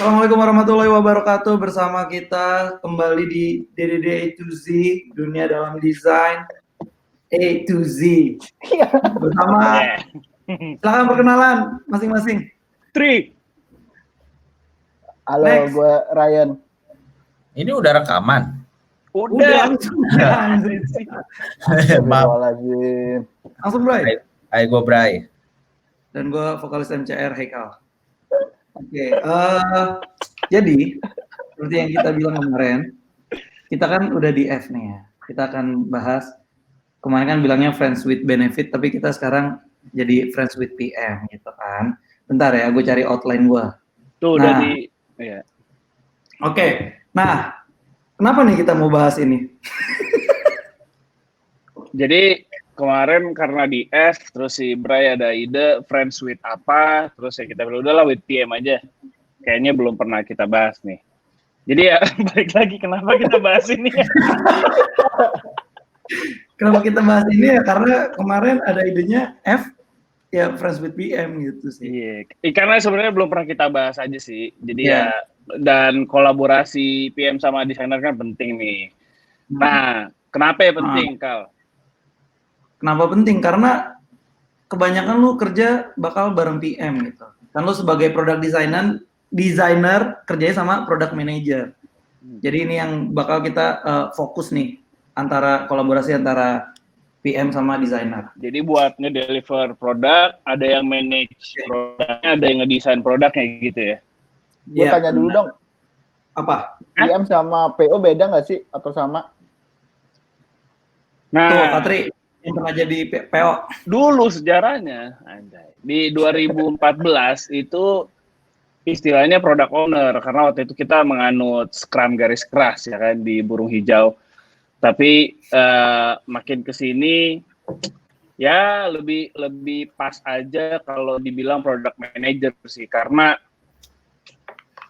Assalamualaikum warahmatullahi wabarakatuh. Bersama kita kembali di DDD A to Z, dunia dalam desain A to Z. Bersama, silakan perkenalan masing-masing. Tri. Halo, Next. gue Ryan. Ini udah rekaman? Udah. Astagfirullahaladzim. Langsung Bray. Hai, gue Bray. Dan gue vokalis MCR Haikal. Oke, jadi seperti yang kita bilang kemarin, kita kan udah di F nih ya. Kita akan bahas, kemarin kan bilangnya friends with benefit, tapi kita sekarang jadi friends with PM gitu kan. Bentar ya, gue cari outline gue. Tuh udah di. Ya. Oke, nah kenapa nih kita mau bahas ini? Jadi kemarin karena di F, terus si Bray ada ide friends with apa, terus ya kita bilang udahlah with PM aja. Kayaknya belum pernah kita bahas nih. Jadi ya balik lagi kenapa kita bahas ini? Kenapa kita bahas ini ya? Karena kemarin ada idenya F, ya friends with PM gitu sih. Iya, karena sebenarnya belum pernah kita bahas aja sih. Jadi Yeah. ya, dan kolaborasi PM sama desainer kan penting nih. Nah, kenapa ya penting, Kal? Kenapa penting? Karena kebanyakan lu kerja bakal bareng PM gitu. Kan lu sebagai product designer kerjanya sama product manager. Jadi ini yang bakal kita fokus nih, antara kolaborasi antara PM sama desainer. Jadi buat nge-deliver produk, ada yang manage produknya, ada yang ngedesain produknya gitu ya. Gue Ya, tanya dulu dong, apa? PM sama PO beda nggak sih atau sama? Tuh, Nah, Patri, yang pernah jadi PO. dulu sejarahnya, anjay, di 2014 itu istilahnya product owner, karena waktu itu kita menganut Scrum garis keras ya kan di Burung Hijau. Tapi makin kesini ya lebih pas aja kalau dibilang product manager sih, karena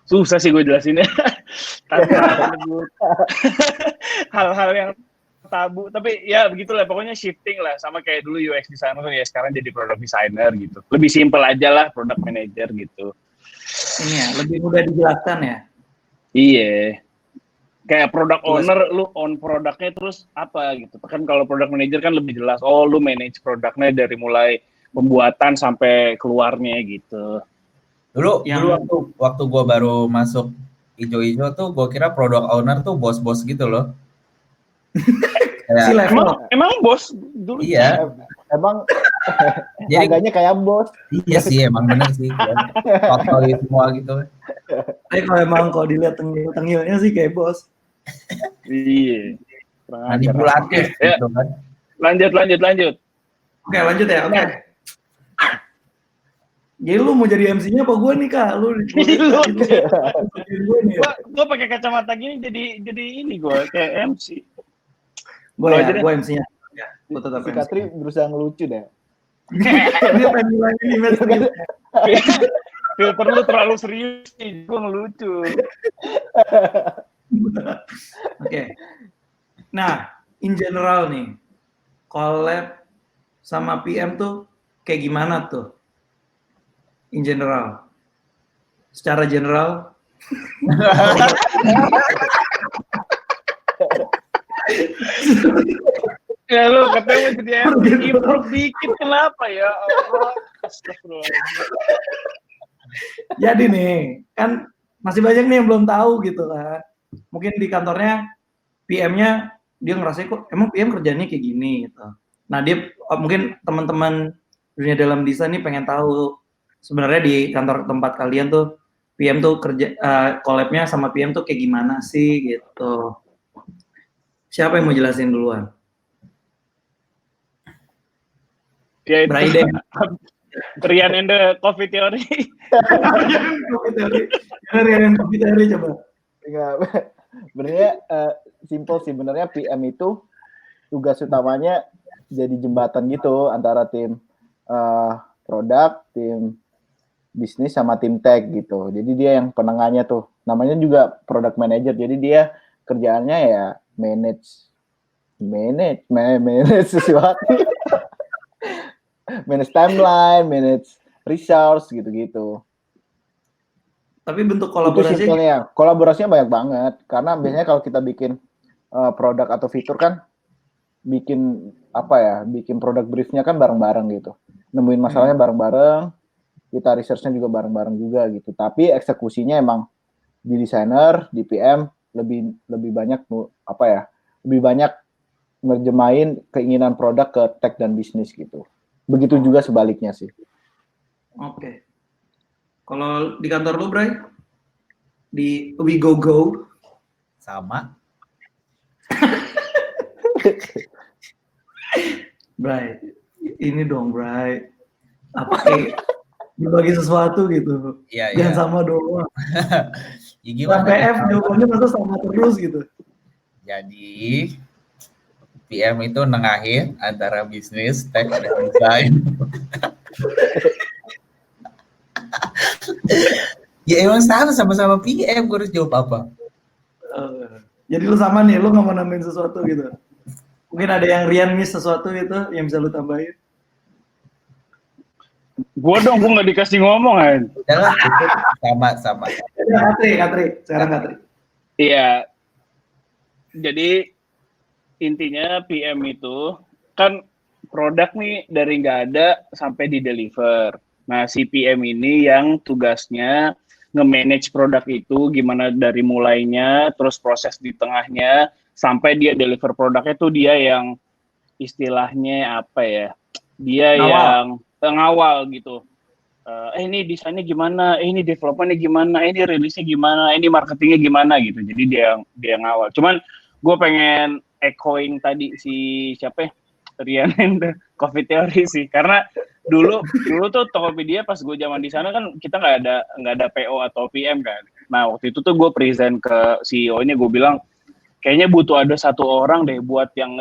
susah sih gue jelasinnya. Tanpa menyebut hal-hal yang tabu, tapi ya begitulah, pokoknya shifting lah, sama kayak dulu UX designer ya sekarang jadi product designer gitu. Lebih simple aja lah product manager gitu. Ini ya, lebih mudah dijelaskan ya. Iya. Kayak product owner, lu on produknya terus apa gitu. Kan kalau product manager kan lebih jelas, oh lu manage produknya dari mulai pembuatan sampai keluarnya gitu. Dulu waktu gue baru masuk ijo-ijo tuh, gue kira product owner tuh bos-bos gitu loh. Si level. Emang bos dulu? Iya. Emang Jadi- agaknya kayak bos. Iya sih, emang bener sih. Fotoin semua gitu. Tapi kalau dilihat tengil-tengilnya sih kayak bos. Iya. Manipulatif Ya. gitu kan. Lanjut. Oke, lanjut ya. Oke. Jadi lu mau jadi MC-nya apa gue nih, Kak? Lu gue nih. Gua pakai kacamata gini jadi ini gua kayak MC. Gue ya, jadi- gue MC-nya. Ya, gue tetap Si MC. Katri berusaha ngelucu deh. Dia pengen bilang ini image nih. Filter lu terlalu serius nih, gua ngelucu. Oke. Nah, in general nih, collab sama PM tuh kayak gimana tuh? In general. Secara general. Ya lu katanya mau jadi MC, improve dikit, kenapa ya Allah? Astagfirullahaladzim. Jadi nih, kan masih banyak nih yang belum tahu gitu kan. Mungkin di kantornya PM-nya dia ngerasa kok emang PM kerjanya kayak gini gitu. Nah, dia mungkin teman-teman dunia dalam desain nih pengen tahu sebenarnya di kantor tempat kalian tuh PM tuh kerja collab-nya sama PM tuh kayak gimana sih gitu. Siapa yang mau jelasin duluan? Ya itu Braide. Rian and the Coffee Theory. Rian Coffee Theory coba. Enggak. Sebenarnya simple sih. Sebenarnya PM itu tugas utamanya jadi jembatan gitu antara tim produk, tim bisnis sama tim tech gitu. Jadi dia yang penengahnya tuh. Namanya juga product manager. Jadi dia kerjaannya ya manage sesuatu. Manage timeline, manage resource gitu-gitu. Tapi bentuk Itu kolaborasi simpelnya. Kolaborasinya banyak banget. Karena biasanya kalau kita bikin produk atau fitur kan bikin bikin produk briefnya kan bareng-bareng gitu. Nemuin masalahnya bareng-bareng, kita researchnya juga bareng-bareng juga gitu. Tapi eksekusinya emang di desainer, di PM lebih banyak lebih banyak ngerjemain keinginan produk ke tech dan bisnis gitu. Begitu juga sebaliknya sih. Oke. Kalau di kantor lu, Bray? Di We Go Go? Sama. Bray, ini dong, Bray. Apa kayak berbagi sesuatu gitu. Iya, Jangan iya. sama doang. Ya gimana? Sampai F jawabannya masa sama terus gitu. Jadi PM itu nengahin antara bisnis, tech, dan desain. Ya emang sama-sama PM, gue harus jawab apa? Jadi lu sama nih, lu nggak mau nambahin sesuatu gitu. Mungkin ada yang Rian miss sesuatu gitu yang bisa lu tambahin. Gua dong, gua nggak dikasih ngomong kan. Udahlah, itu sama-sama. Katri, sekarang Katri. Iya. Jadi intinya PM itu kan produk nih dari nggak ada sampai di deliver. Nah, si PM ini yang tugasnya nge-manage produk itu gimana dari mulainya, terus proses di tengahnya, sampai dia deliver produknya tuh dia yang istilahnya apa ya, dia yang ngawal gitu. Ini desainnya gimana, ini developmentnya gimana, ini rilisnya gimana, ini marketingnya gimana gitu. Jadi dia ngawal. Cuman gue pengen echoing tadi si siapa ya, Rian and Coffee Theory sih, karena dulu tuh Tokopedia pas gue zaman di sana kan kita nggak ada PO atau PM kan. Nah waktu itu tuh gue present ke CEO-nya, gue bilang kayaknya butuh ada satu orang deh buat yang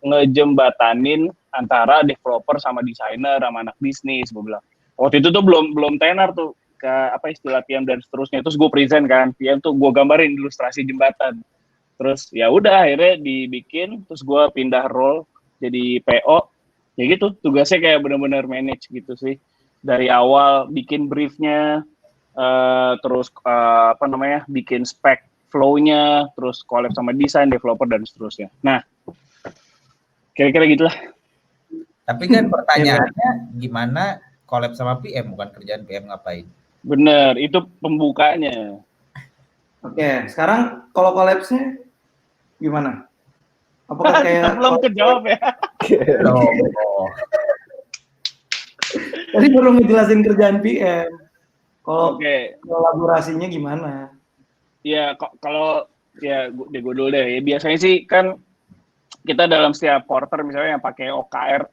ngejembatanin antara developer sama desainer sama anak bisnis, gue bilang. Waktu itu tuh belum tenar tuh ke apa istilah PM dan seterusnya. Terus gue present kan, PM tuh gue gambarin ilustrasi jembatan. Terus ya udah akhirnya dibikin, terus gue pindah role jadi PO. Ya gitu, tugasnya kayak benar-benar manage gitu sih. Dari awal bikin briefnya, terus bikin spek flow-nya, terus collab sama desain, developer, dan seterusnya. Nah, kira-kira gitulah. Tapi kan pertanyaannya gimana collab sama PM, bukan kerjaan PM ngapain? Bener, itu pembukanya. Oke, sekarang kalau collapse-nya gimana? Apakah kayak belum kejawab ya? Tadi baru ngejelasin kerjaan PM. Kalau Oke. kolaborasinya gimana? Ya kalau ya gue dulu deh. Ya, biasanya sih kan kita dalam setiap quarter misalnya yang pakai OKR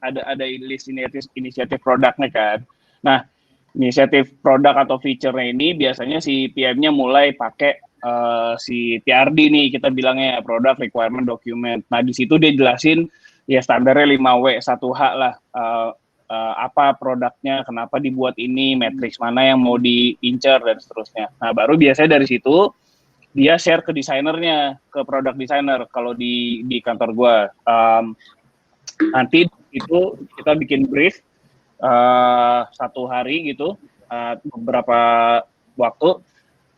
ada list inisiatif produknya kan. Nah, inisiatif produk atau feature-nya ini biasanya si PM-nya mulai pakai si TRD nih, kita bilangnya product requirement document. Nah, di situ dia jelasin ya standarnya 5W 1H lah. Apa produknya, kenapa dibuat ini, matriks mana yang mau diincar dan seterusnya. Nah, baru biasanya dari situ dia share ke desainernya, ke product designer kalau di kantor gue. Nanti itu kita bikin brief 1 hari gitu, beberapa waktu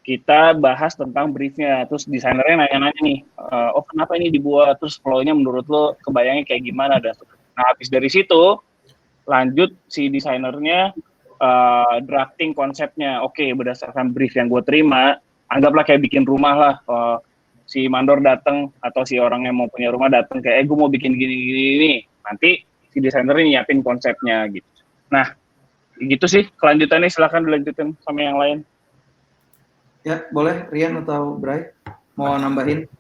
kita bahas tentang briefnya, terus desainernya nanya-nanya nih, kenapa ini dibuat, terus flow-nya menurut lo kebayangnya kayak gimana, dan nah habis dari situ lanjut si desainernya drafting konsepnya. Oke, berdasarkan brief yang gue terima, anggaplah kayak bikin rumah lah, si mandor datang atau si orang yang mau punya rumah datang kayak gue mau bikin gini, nanti si desainernya nyiapin konsepnya gitu. Nah gitu sih kelanjutannya, silakan dilanjutin sama yang lain. Ya, boleh Rian atau Bray mau nambahin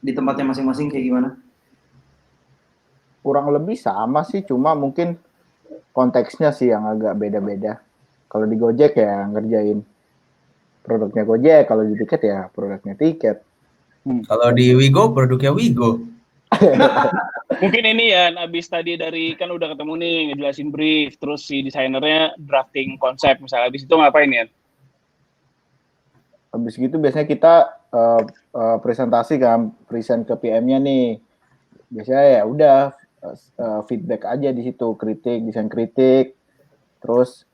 di tempatnya masing-masing kayak gimana? Kurang lebih sama sih, cuma mungkin konteksnya sih yang agak beda-beda. Kalau di Gojek ya ngerjain produknya Gojek, kalau di Tiket ya produknya Tiket. Kalau di Wigo produknya Wigo. Mungkin ini ya, abis tadi dari kan udah ketemu nih ngejelasin brief, terus si desainernya drafting konsep misalnya, abis itu ngapain ya? Habis gitu biasanya kita presentasi kan, present ke PM-nya nih. Biasanya ya udah feedback aja di situ, kritik, desain kritik, terus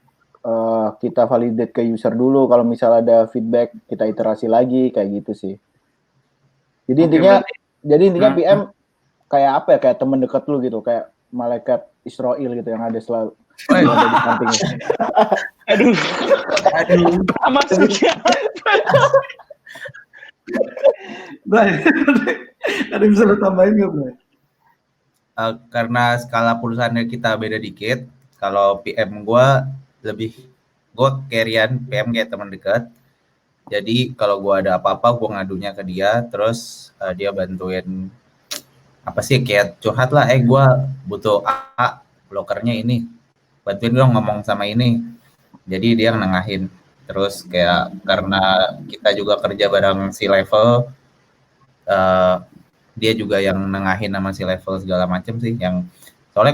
kita validate ke user dulu. Kalau misal ada feedback, kita iterasi lagi kayak gitu sih. Jadi intinya PM kayak apa ya? Kayak teman dekat lu gitu, kayak malaikat Israel gitu yang ada selalu ada di sampingnya. Aduh. Maksudnya. Bray, ada bisa lo tambahin nggak, Bray? Karena skala perusahaannya kita beda dikit, kalau PM gue carry-an PM kayak teman dekat. Jadi kalau gue ada apa-apa, gue ngadunya ke dia, terus dia bantuin apa sih, kayak curhat lah, gue butuh A, blokernya ini, bantuin dong ngomong sama ini. Jadi dia nengahin. Terus kayak karena kita juga kerja bareng C-level, dia juga yang nengahin sama C-level segala macam sih. Yang soalnya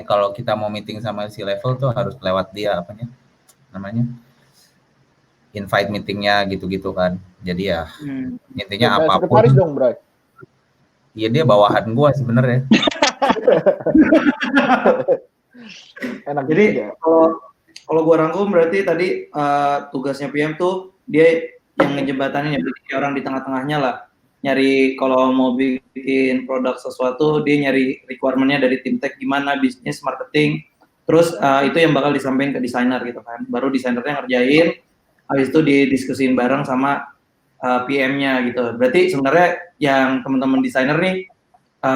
kalau kita mau meeting sama C-level tuh harus lewat dia namanya invite meetingnya gitu-gitu kan. Jadi ya intinya apapun. Sekretaris dong, Bray. Iya, dia bawahan gua sebenarnya. Enak. Jadi kalau gua rangkum berarti tadi tugasnya PM tuh dia yang ngejembatanin, ya orang di tengah-tengahnya lah. Nyari kalau mau bikin produk sesuatu, dia nyari requirement-nya dari tim tech gimana, bisnis, marketing. Terus itu yang bakal disampaikan ke desainer gitu kan. Baru desainernya ngerjain, habis itu didiskusin bareng sama PM-nya gitu. Berarti sebenarnya yang teman-teman desainer nih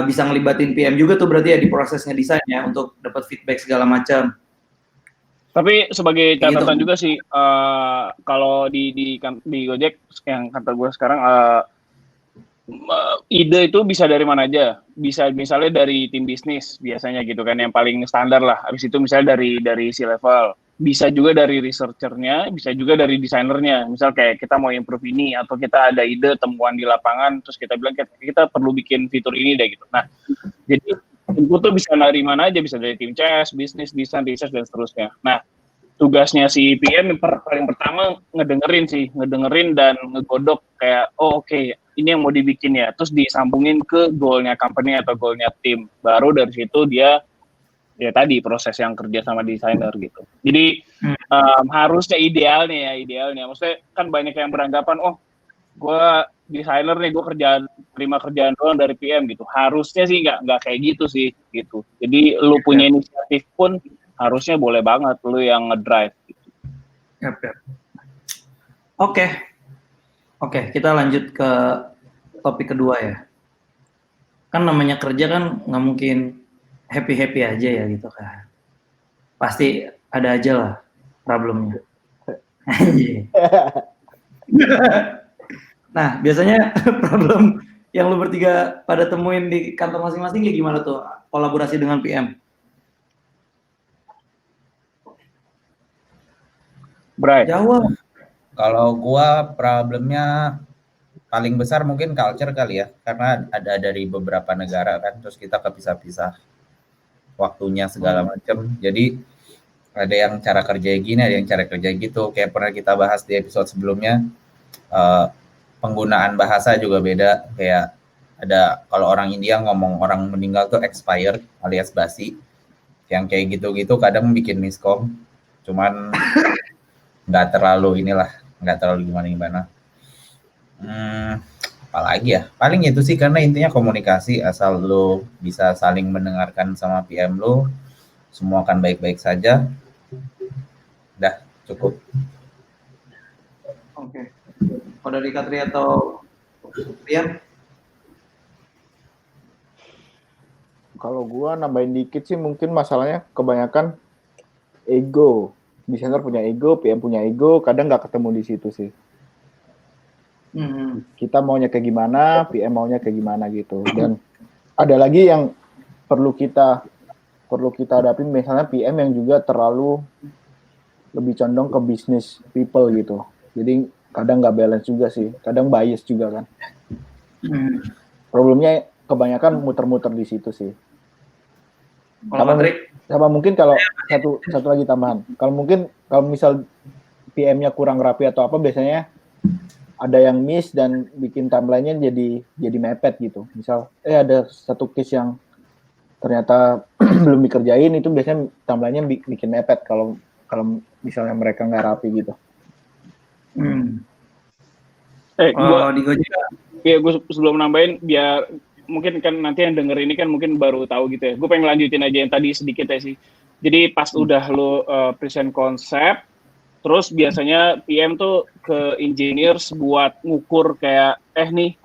bisa ngelibatin PM juga tuh berarti ya di prosesnya desain ya untuk dapat feedback segala macam. Tapi sebagai catatan juga sih, kalau di Gojek yang kantor gue sekarang, ide itu bisa dari mana aja. Bisa misalnya dari tim bisnis biasanya gitu kan, yang paling standar lah. Habis itu misalnya dari C-level. Bisa juga dari researchernya, bisa juga dari desainernya. Misal kayak kita mau improve ini, atau kita ada ide temuan di lapangan, terus kita bilang kita perlu bikin fitur ini deh gitu. Nah, jadi input tuh bisa dari mana aja, bisa dari tim CS, bisnis, desain, research, dan seterusnya. Nah, tugasnya si PM paling pertama ngedengerin dan ngegodok kayak, oke, ini yang mau dibikin ya, terus disambungin ke goalnya company atau goalnya tim. Baru dari situ dia ya tadi proses yang kerja sama desainer gitu. Jadi harusnya idealnya, maksudnya kan banyak yang beranggapan, gue desainer nih, gue terima kerjaan doang dari PM gitu. Harusnya sih nggak kayak gitu sih gitu. Jadi lu punya inisiatif pun harusnya boleh banget lu yang ngedrive gitu. Oke, kita lanjut ke topik kedua ya. Kan namanya kerja kan nggak mungkin happy aja ya gitu kan. Pasti ada aja lah problemnya. Nah, biasanya problem yang lu bertiga pada temuin di kantor masing-masing kayak gimana tuh kolaborasi dengan PM? Bray. Jawab. Kalau gua problemnya paling besar mungkin culture kali ya, karena ada dari beberapa negara kan, terus kita kepisah-pisah waktunya segala macam. Jadi ada yang cara kerja gini, ada yang cara kerja gitu. Kayak pernah kita bahas di episode sebelumnya, penggunaan bahasa juga beda. Kayak ada kalau orang India ngomong orang meninggal tuh expired alias basi. Yang kayak gitu-gitu kadang bikin miskom. Cuman nggak terlalu gimana. Apalagi ya, paling itu sih, karena intinya komunikasi. Asal lo bisa saling mendengarkan sama PM lo, semua akan baik-baik saja. Udah cukup. Oke. Kalau dari Katri atau Rian? Kalau gua nambahin dikit sih, mungkin masalahnya kebanyakan ego. Desainer punya ego, PM punya ego, kadang nggak ketemu di situ sih. Kita maunya kayak gimana, PM maunya kayak gimana gitu. Dan ada lagi yang perlu kita hadapi, misalnya PM yang juga terlalu lebih condong ke business people gitu. Jadi kadang nggak balance juga sih, kadang bias juga kan. Problemnya kebanyakan muter-muter di situ sih. Sama mungkin kalau satu lagi tambahan. Kalau misal PM-nya kurang rapi atau apa, biasanya ada yang miss dan bikin timeline-nya jadi mepet gitu. Misal ada satu case yang ternyata belum dikerjain, itu biasanya timeline-nya bikin mepet kalau kalau misalnya mereka nggak rapi gitu. Kalau di Gojek, ya gue sebelum nambahin biar mungkin kan nanti yang denger ini kan mungkin baru tahu gitu ya. Gue pengen lanjutin aja yang tadi sedikit ya sih. Jadi pas udah lo present konsep, terus biasanya PM tuh ke engineers buat ngukur kayak nih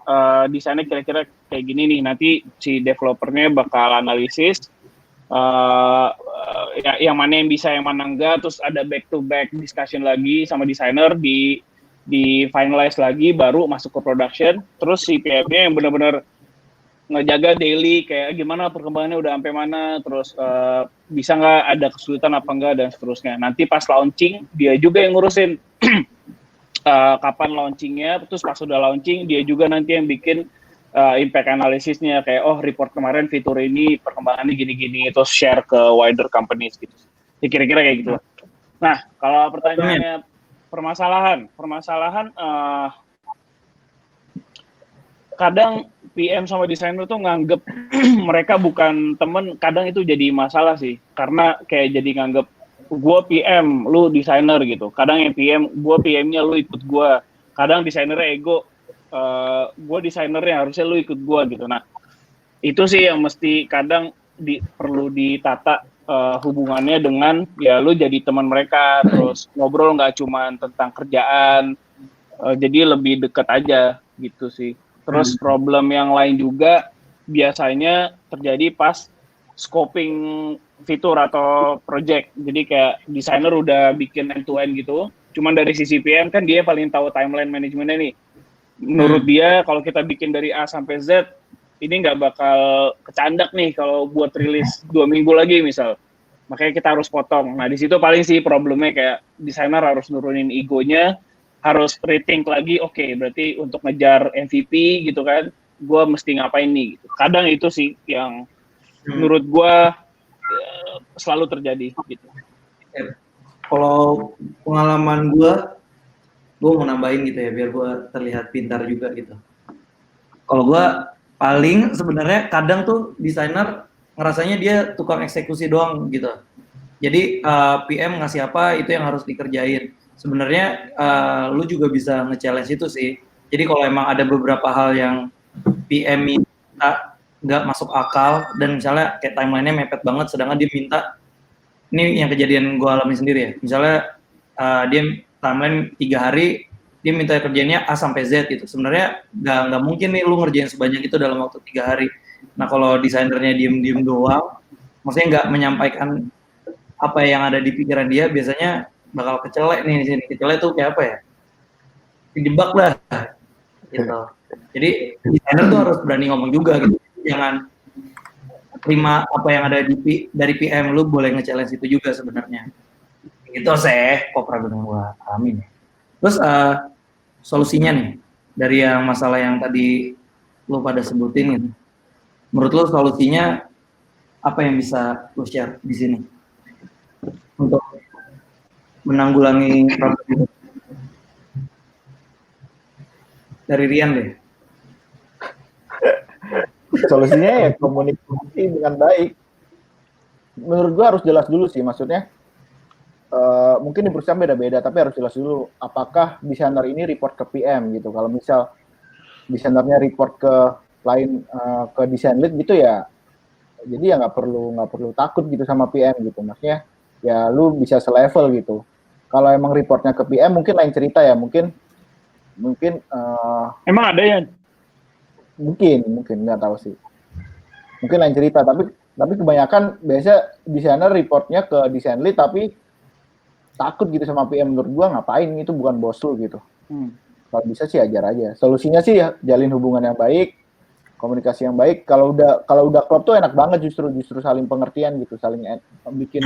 desainnya kira-kira kayak gini nih. Nanti si developernya bakal analisis yang mana yang bisa, yang mana enggak. Terus ada back to back discussion lagi sama desainer di finalize lagi, baru masuk ke production. Terus si PM-nya yang benar-benar ngejaga daily kayak gimana perkembangannya udah sampai mana, terus bisa nggak ada kesulitan apa enggak dan seterusnya. Nanti pas launching dia juga yang ngurusin kapan launchingnya, terus pas udah launching dia juga nanti yang bikin impact analisisnya kayak report kemarin fitur ini perkembangannya gini-gini, terus share ke wider companies gitu. Ya, kira-kira kayak gitu. Nah kalau pertanyaannya permasalahan kadang PM sama desainer tuh nganggep mereka bukan temen, kadang itu jadi masalah sih, karena kayak jadi nganggep gue PM, lu desainer gitu. Kadang yang PM, gue PM-nya lu ikut gue. Kadang desainernya ego, gue desainernya harusnya lu ikut gue gitu. Nah itu sih yang mesti kadang perlu ditata hubungannya dengan ya lu jadi teman mereka, terus ngobrol nggak cuma tentang kerjaan, jadi lebih dekat aja gitu sih. Terus problem yang lain juga biasanya terjadi pas scoping fitur atau project. Jadi kayak desainer udah bikin end-to-end gitu, cuman dari sisi PM kan dia paling tahu timeline manajemennya nih. Menurut dia kalau kita bikin dari A sampai Z, ini nggak bakal kecandak nih kalau buat rilis 2 minggu lagi misal. Makanya kita harus potong. Nah di situ paling sih problemnya kayak desainer harus nurunin egonya, harus rethink lagi, oke, berarti untuk ngejar MVP gitu kan, gue mesti ngapain nih gitu. Kadang itu sih yang menurut gue selalu terjadi gitu. Kalau pengalaman gue mau nambahin gitu ya, biar gue terlihat pintar juga gitu. Kalau gue paling sebenarnya kadang tuh desainer ngerasanya dia tukang eksekusi doang gitu. Jadi PM ngasih apa itu yang harus dikerjain. Sebenarnya lu juga bisa nge-challenge itu sih. Jadi kalau emang ada beberapa hal yang PM minta nggak masuk akal dan misalnya kayak timeline-nya mepet banget, sedangkan dia minta, ini yang kejadian gue alami sendiri ya. Misalnya dia timeline 3 hari, dia minta kerjanya A sampai Z gitu. Sebenarnya nggak mungkin nih lu ngerjain sebanyak itu dalam waktu 3 hari. Nah kalau desainernya diem doang, maksudnya nggak menyampaikan apa yang ada di pikiran dia, biasanya bakal kecelek nih di sini. Kecelek tuh kayak apa ya? Dijebak lah gitu. Jadi desainer tuh harus berani ngomong juga gitu. Jangan terima apa yang ada dari PM, lu boleh nge-challenge itu juga sebenarnya. Itu sih kok problem gua alamin. Terus solusinya nih dari yang masalah yang tadi lu pada sebutin gitu. Menurut lu solusinya apa yang bisa lu share di sini untuk menanggulangi problem itu? Dari Rian deh. Solusinya ya komunikasi dengan baik. Menurut gua harus jelas dulu sih, maksudnya mungkin di perusahaan beda-beda, tapi harus jelas dulu apakah desainer ini report ke PM gitu. Kalau misal desainernya report ke lain ke design lead gitu ya, jadi ya nggak perlu takut gitu sama PM gitu. Maksudnya ya lu bisa selevel gitu. Kalau emang reportnya ke PM mungkin lain cerita ya, mungkin emang ada ya? Mungkin nggak tahu sih. Mungkin lain cerita, tapi kebanyakan biasa desainer reportnya ke design lead tapi takut gitu sama PM. Menurut gua ngapain, itu bukan bos lu gitu. Kalau bisa sih ajar aja. Solusinya sih ya, jalin hubungan yang baik, komunikasi yang baik. Kalau udah klop tuh enak banget justru saling pengertian gitu, saling bikin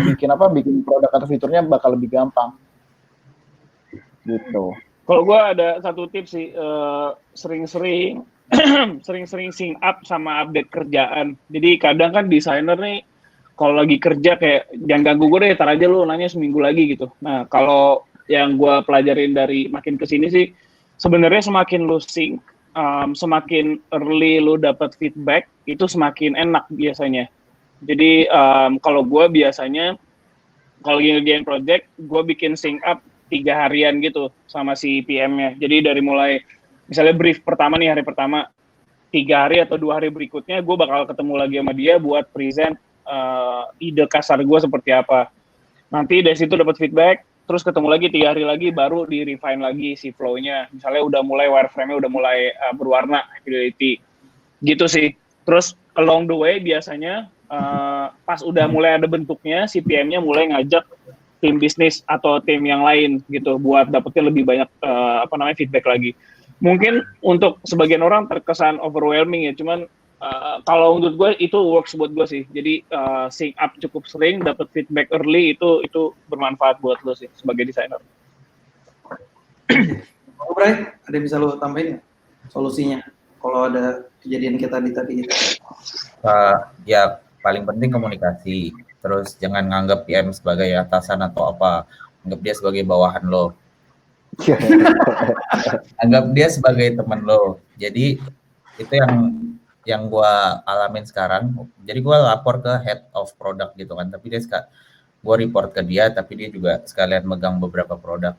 produk atau fiturnya bakal lebih gampang. Gitu. Kalau gue ada satu tips sih, sering-sering sync up sama update kerjaan. Jadi kadang kan desainer nih kalau lagi kerja kayak jangan ganggu gue deh, tar aja lu nanya seminggu lagi gitu. Nah kalau yang gue pelajarin dari makin kesini sih, sebenarnya semakin lu sync, semakin early lu dapat feedback, itu semakin enak biasanya. Jadi kalau gue biasanya kalau ngerjain project, gue bikin sync up 3 harian gitu sama si PM-nya. Jadi dari mulai misalnya brief pertama nih hari pertama, 3 hari atau 2 hari berikutnya gue bakal ketemu lagi sama dia buat present ide kasar gue seperti apa. Nanti dari situ dapat feedback, terus ketemu lagi 3 hari lagi baru di refine lagi si flow-nya. Misalnya udah mulai wireframe-nya udah mulai berwarna, fidelity. Gitu sih. Terus along the way biasanya pas udah mulai ada bentuknya, si PM-nya mulai ngajak tim bisnis atau tim yang lain gitu buat dapetin lebih banyak feedback lagi. Mungkin untuk sebagian orang terkesan overwhelming ya, cuman kalau menurut gue itu works buat gue sih. Jadi sync up cukup sering, dapet feedback early itu bermanfaat buat lo sih sebagai desainer. Bray, ada yang bisa lo tambahin nggak solusinya kalau ada kejadian kita tadi gitu? Ya paling penting komunikasi. Terus jangan nganggap PM sebagai atasan atau apa, anggap dia sebagai bawahan lo. Anggap dia sebagai teman lo. Jadi itu yang gue alamin sekarang. Jadi gue lapor ke head of product gitu kan, tapi gue report ke dia, tapi dia juga sekalian megang beberapa produk.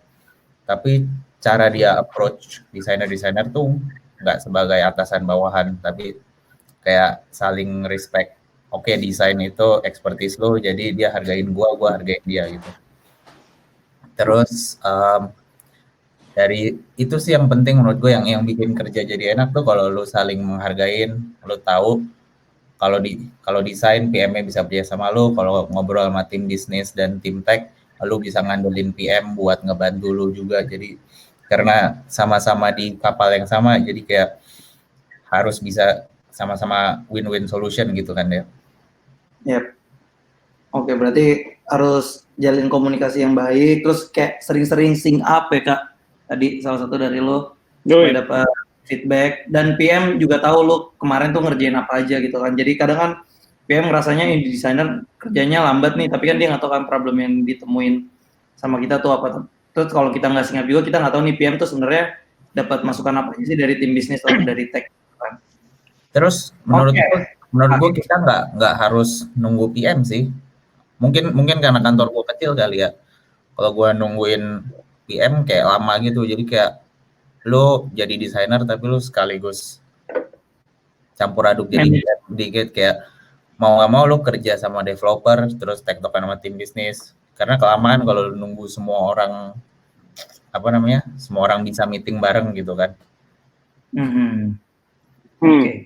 Tapi cara dia approach desainer tuh nggak sebagai atasan bawahan, tapi kayak saling respect. Oke, desain itu expertise lo, jadi dia hargain gue hargain dia gitu. Terus dari itu sih yang penting menurut gue, yang bikin kerja jadi enak tuh kalau lo saling menghargain, lo tahu kalau desain PM-nya bisa kerja sama lo, kalau ngobrol sama tim bisnis dan tim tech, lo bisa ngandelin PM buat ngebantu lo juga. Jadi karena sama-sama di kapal yang sama, jadi kayak harus bisa sama-sama win-win solution gitu kan ya. Yep. Oke, berarti harus jalin komunikasi yang baik, terus kayak sering-sering sync up ya Kak. Tadi salah satu dari lo supaya dapat feedback, dan PM juga tahu lo kemarin tuh ngerjain apa aja gitu kan. Jadi kadang kan PM ngerasanya ini desainer kerjanya lambat nih, tapi kan dia nggak tahu kan problem yang ditemuin sama kita tuh apa. Terus kalau kita nggak sync up juga, kita nggak tahu nih PM tuh sebenarnya dapat masukan apa aja sih dari tim bisnis atau dari tech kan. Terus menurut gue kita nggak harus nunggu PM sih. Mungkin karena kantor gue kecil kali ya. Kalau gue nungguin PM kayak lama gitu. Jadi kayak lo jadi desainer tapi lo sekaligus campur aduk jadi dikit kayak mau nggak mau lo kerja sama developer terus tektokan sama tim bisnis. Karena kelamaan kalau nunggu semua orang bisa meeting bareng gitu kan. Oke.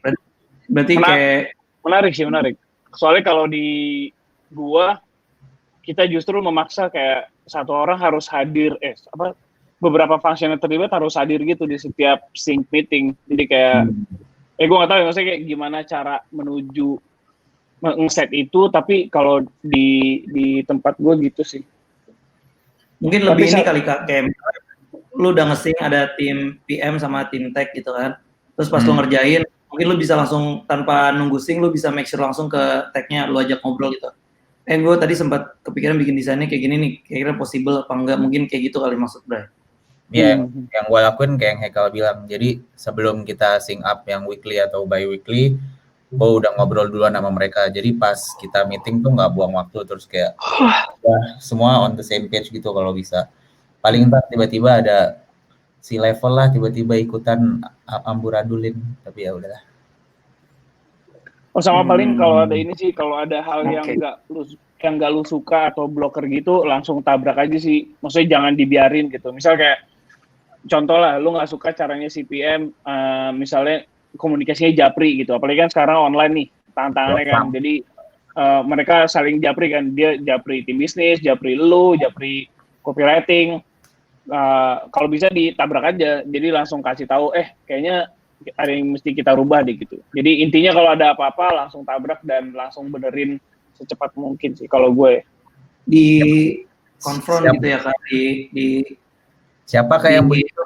Berarti kayak menarik. Soalnya kalau di gua kita justru memaksa kayak satu orang harus hadir, beberapa functional terlibat harus hadir gitu di setiap sync meeting. Jadi kayak, gua nggak tahu ya maksudnya kayak gimana cara menuju nge-set itu, tapi kalau di tempat gua gitu sih. Mungkin lebih ini kali Kak, kayak lu udah nge-sync ada tim PM sama tim tech gitu kan. Terus pas lu ngerjain, mungkin lu bisa langsung tanpa nunggu sync, lu bisa make sure langsung ke tech-nya, lu ajak ngobrol gitu. Gue tadi sempat kepikiran bikin desainnya kayak gini nih, kira-kira possible apa enggak, mungkin kayak gitu kali maksud Bray. Iya, yang gue lakuin kayak yang Hekal bilang, jadi sebelum kita sync up yang weekly atau bi-weekly, gue udah ngobrol duluan sama mereka, jadi pas kita meeting tuh nggak buang waktu, terus kayak semua on the same page gitu kalau bisa. Paling entar tiba-tiba ada si level lah tiba-tiba ikutan amburadulin, tapi ya udahlah. Sama paling kalau ada ini sih, kalau ada hal yang nggak lu suka atau blocker gitu, langsung tabrak aja sih. Maksudnya jangan dibiarin gitu. Misal kayak contoh lah, lu nggak suka caranya CPM, misalnya komunikasinya japri gitu. Apalagi kan sekarang online nih, tantangannya kan. Jadi mereka saling japri kan. Dia japri tim bisnis, japri lu, japri copywriting. Kalau bisa ditabrak aja. Jadi langsung kasih tahu, kayaknya ada yang mesti kita rubah deh gitu. Jadi intinya kalau ada apa-apa langsung tabrak dan langsung benerin secepat mungkin sih kalau gue. Di konfront gitu ya Kak, di siapa kayak yang begitu?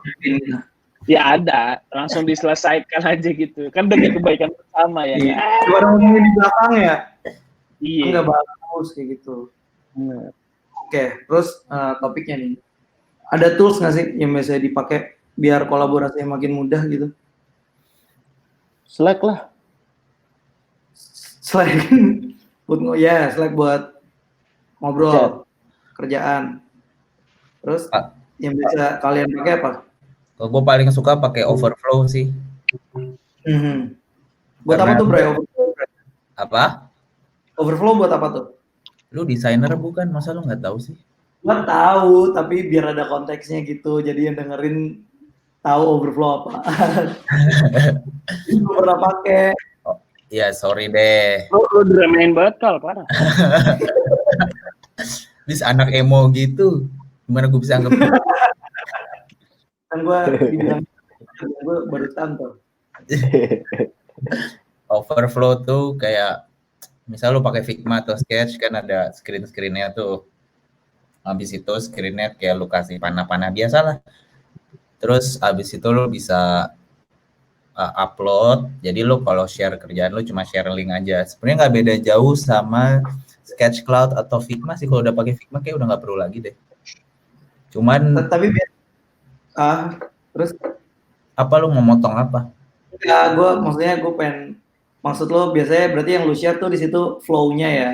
Ya ada, langsung diselesaikan aja gitu. Kan demi kebaikan bersama ya. Iya. Cuma ngomongin di belakang ya. Iya. Enggak bagus kayak gitu. Oke, terus topiknya nih. Ada tools nggak sih yang biasanya dipakai biar kolaborasinya makin mudah gitu? Slack lah. Slack. Slack buat ngobrol. kerjaan. Terus Ah. yang bisa kalian pakai apa? Kalau gue paling suka pakai Overflow sih. Buat apa Karena tuh, Bray? Overflow? Apa? Overflow buat apa tuh? Lu desainer bukan? Masa lu nggak tahu sih? Gua tahu, tapi biar ada konteksnya gitu. Jadi yang dengerin tahu Overflow apa. Gue pernah pakai. Oh, ya sorry deh. Lu dramain banget Kal, parah. Bis anak emo gitu. Gimana gue bisa anggap? Kan gue dibilang gue baru kantor. Overflow tuh kayak misal lu pakai Figma atau Sketch kan ada screen-screennya tuh. Habis itu screennya kayak lu kasih panah-panah biasa lah. Terus habis itu lu bisa upload. Jadi lu kalau share kerjaan lu cuma share link aja. Sebenarnya nggak beda jauh sama Sketchcloud atau Figma sih. Kalau udah pakai Figma kayak udah nggak perlu lagi deh. Cuman Tapi terus apa lu mau motong apa? ya gue pengen maksud lo biasanya berarti yang lu share tuh di situ flow-nya ya.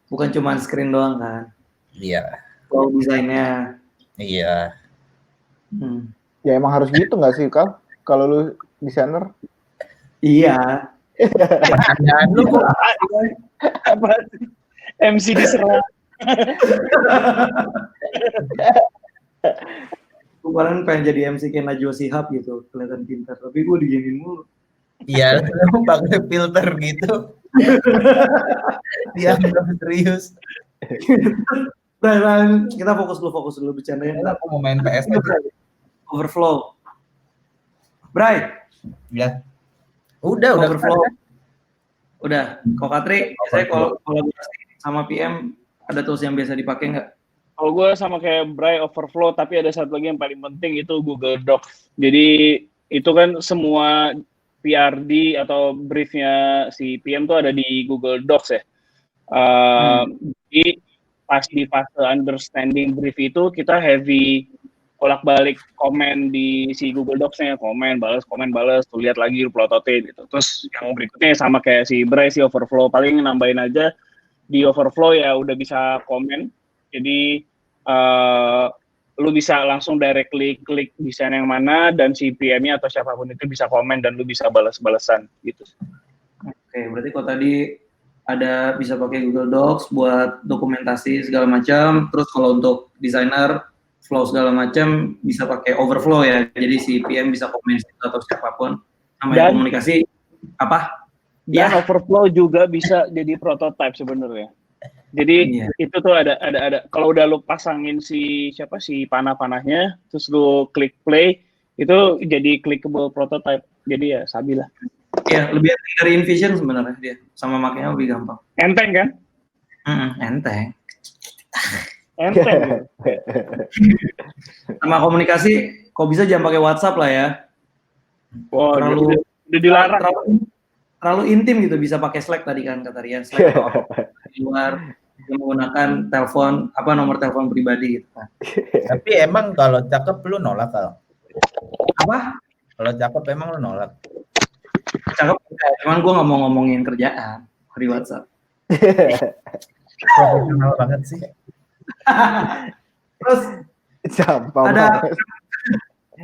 Bukan cuma screen doang kan. Iya. Flow desainnya. Iya. Ya emang harus gitu nggak sih Kal? Kalau lu desainer? Iya. Pertanyaan lu kok Apa sih? MC diserang. Kemarin pengen jadi MC kayak Najwa Shihab gitu, kelihatan pintar. Tapi gue diginiin mulu. iya, lu pakai filter gitu. Dia belum serius. Nah, kita fokus dulu bercandain. Aku mau main PS aja. Overflow. Bray. Ya. Udah Overflow. Udah. Kok Katri, biasanya kalau kolaborasi sama PM ada tools yang biasa dipakai nggak? Kalau gue sama kayak Bray, Overflow, tapi ada satu lagi yang paling penting itu Google Docs. Jadi itu kan semua PRD atau briefnya si PM tuh ada di Google Docs ya. Jadi pas di fase understanding brief itu kita heavy bolak-balik komen di si Google Docs-nya, komen balas, tuh lihat lagi, lu plototin gitu. Terus yang berikutnya sama kayak si Bray, si Overflow, paling nambahin aja di Overflow ya udah bisa komen. Jadi lu bisa langsung directly klik desain yang mana dan si PM-nya atau siapapun itu bisa komen dan lu bisa balas-balasan gitu. Oke, berarti kalau tadi ada bisa pakai Google Docs buat dokumentasi segala macam. Terus kalau untuk desainer flow segala macam bisa pakai Overflow ya. Jadi si PM bisa komen atau siapapun. Namanya komunikasi apa? Dan Overflow juga bisa jadi prototype sebenarnya. Jadi itu tuh ada kalau udah lu pasangin si panah-panahnya terus lu klik play itu jadi clickable prototype. Jadi ya sabilah. Iya, lebih enteng dari InVision sebenarnya dia. Sama makanya lebih gampang. Enteng kan? Enteng. Enteng. Sama komunikasi kok bisa jangan pakai WhatsApp lah ya. Wow, udah dilarang. Terlalu intim gitu, bisa pakai Slack tadi kan kata Rian. Slack di luar menggunakan telepon nomor telepon pribadi gitu kan. Tapi emang kalau cakep lu nolak kalau? Apa? Kalau cakep emang lu nolak? Cakep, cuman gue nggak mau ngomongin kerjaan di WhatsApp. Profesional banget sih. Terus ada banget.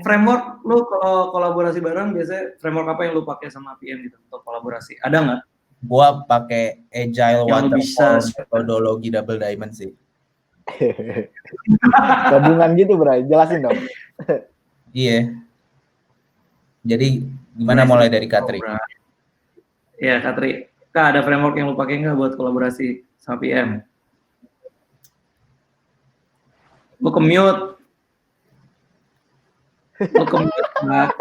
framework lu kalau kolaborasi bareng biasanya framework apa yang lu pakai sama PM gitu untuk kolaborasi? Ada nggak? Gua pakai Agile Yang Waterfall bisa metodologi Double Diamond sih. Gabungan gitu, Bray. Jelasin dong. Iya. Jadi gimana mulai dari Katri? Iya, Katri. Kak, ada framework yang lu pakai nggak buat kolaborasi sama PM? Lu ke-mute. Nah.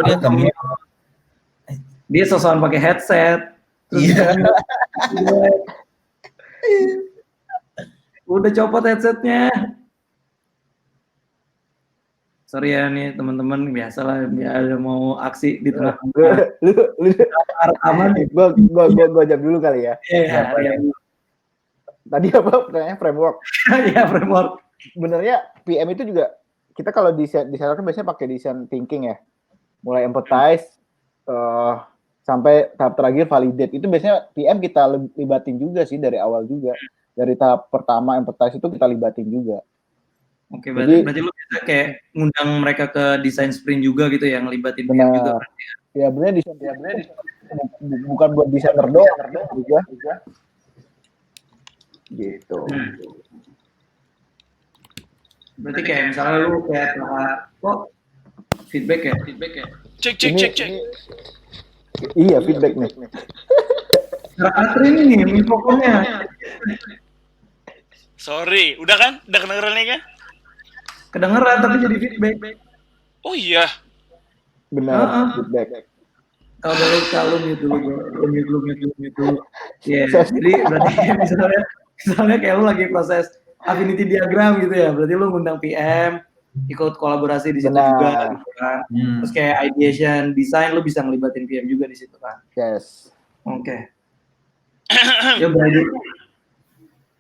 Dia ke-mute. Dia sosokan pakai headset. Iya. Udah copot headsetnya. Sorry ya nih teman-teman, biasalah dia ada mau aksi di tengah. Lu aman nih. Gua jawab dulu kali ya. Iya. Tadi apa pertanyaannya framework? Iya, framework. Sebenarnya PM itu juga kita kalau desainer kan biasanya pakai design thinking ya. Mulai empathize, sampai tahap terakhir validate. Itu biasanya PM kita libatin juga sih dari awal juga. Dari tahap pertama empathize itu kita libatin juga. Oke, Jadi- berarti lu bisa kayak ngundang mereka ke desain sprint juga gitu ya, ngelibatin PM juga. Benar. Ya benar bukan buat desainer doang juga. Gitu. Berarti kayak misalnya lu kayak kok feedback ya. Cek. Iya feedback nih. Atri nih mikrofonnya. Sorry, udah kan? Udah kedengeran nih kan? Kedengeran tapi jadi feedback. Oh iya. Benar, feedback. Kalau mute dulu. Iya, jadi berarti misalnya kayak lu lagi proses affinity diagram gitu ya. Berarti lu ngundang PM, ikut kolaborasi di situ juga gitu kan. Terus kayak ideation, design lu bisa ngelibatin PM juga di situ kan. Yes. Oke. Ya Bray dulu.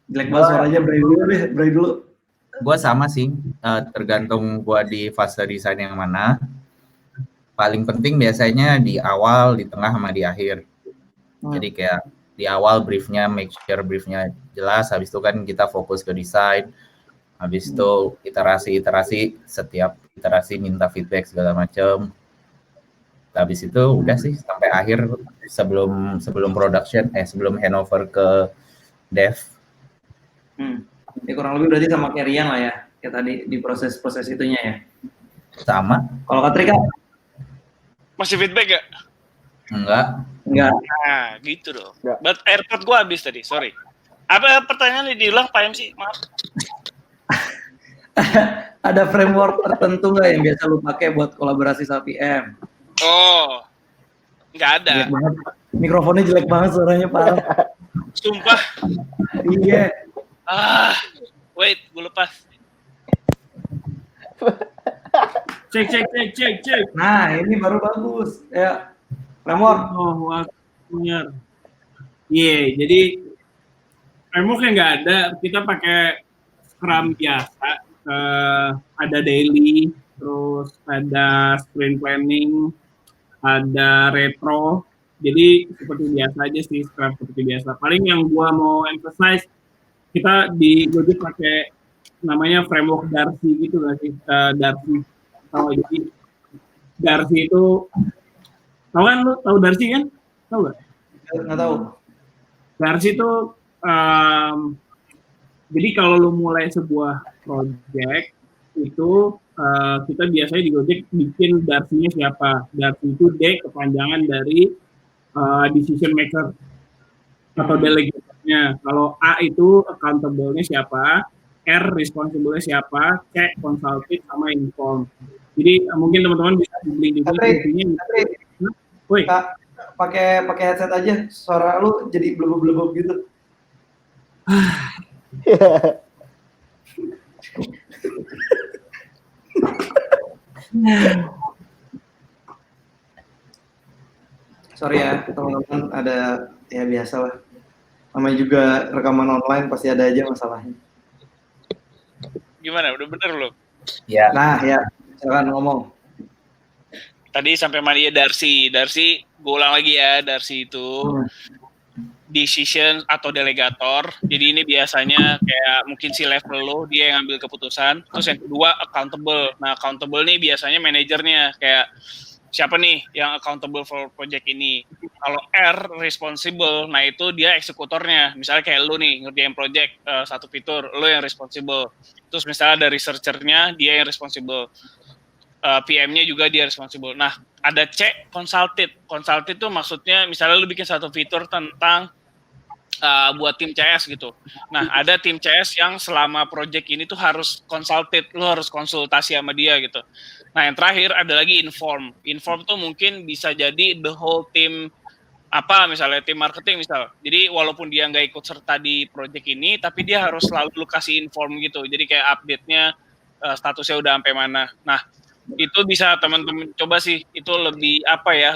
Jelek banget suaranya Bray dulu. Gue sama sih, tergantung gue di fase desain yang mana. Paling penting biasanya di awal, di tengah, sama di akhir. Jadi kayak di awal briefnya, make sure briefnya jelas. Habis itu kan kita fokus ke desain. Habis itu iterasi, setiap iterasi minta feedback segala macam. Habis itu udah sih sampai akhir sebelum production, sebelum handover ke dev. Ya kurang lebih berarti sama kayak Rian lah ya, kayak tadi di proses itunya ya. Sama? Kalau Katrika? Masih feedback gak? Enggak. Nah, gitu dong. Enggak. But AirPod gue habis tadi, sorry. Apa pertanyaannya diulang Pak MC? Maaf. Ada framework tertentu nggak yang biasa lu pakai buat kolaborasi sama PM? Oh, nggak ada. Jelek banget. Mikrofonnya jelek banget suaranya parah. Sumpah. Iya. Wait, gue lepas. Cek. Nah, ini baru bagus. Ya. Framework. Oh, benar. Iya, jadi frameworknya nggak ada. Kita pakai Scrum biasa. Ada daily, terus ada sprint planning, ada retro. Jadi seperti biasa aja sih, Scrum seperti biasa. Paling yang gua mau emphasize, kita di Gojek pakai namanya framework Darcy gitu nggak sih? Darcy. Jadi Darcy itu, tahu kan lu? Tahu Darcy kan? Tahu nggak? Nggak tahu. Darcy itu, jadi kalau lu mulai sebuah project itu kita biasanya di Gojek bikin Darcy-nya siapa? Darcy itu D kepanjangan dari decision maker atau delegatornya. Kalau A itu accountable-nya siapa, R responsible-nya siapa, C consulted sama inform. Jadi mungkin teman-teman bisa googling juga intinya. Woi, pakai headset aja, suara lu jadi blebub gitu. Sorry ya teman-teman, ada ya biasa lah. Namanya juga rekaman online pasti ada aja masalahnya. Gimana? Udah bener loh? Ya. Nah ya, silakan ngomong. Tadi sampai mana ya Darcy, gue ulang lagi ya, Darcy itu decision atau delegator. Jadi ini biasanya kayak mungkin si level lo, dia yang ambil keputusan. Terus yang kedua accountable. Nah accountable nih biasanya manajernya, kayak siapa nih yang accountable for project ini. Kalau R responsible, nah itu dia eksekutornya. Misalnya kayak lo nih ngerjain project satu fitur, lo yang responsible. Terus misalnya ada researchernya, dia yang responsible. PM-nya juga dia responsible. Nah, ada C, consulted. Consulted itu maksudnya misalnya lu bikin satu fitur tentang buat tim CS gitu. Nah, ada tim CS yang selama project ini tuh harus consulted, lu harus konsultasi sama dia gitu. Nah, yang terakhir ada lagi inform. Inform tuh mungkin bisa jadi the whole team, misalnya tim marketing misal. Jadi walaupun dia nggak ikut serta di project ini, tapi dia harus selalu lu kasih inform gitu. Jadi kayak update-nya statusnya udah sampai mana. Nah, itu bisa teman-teman coba sih, itu lebih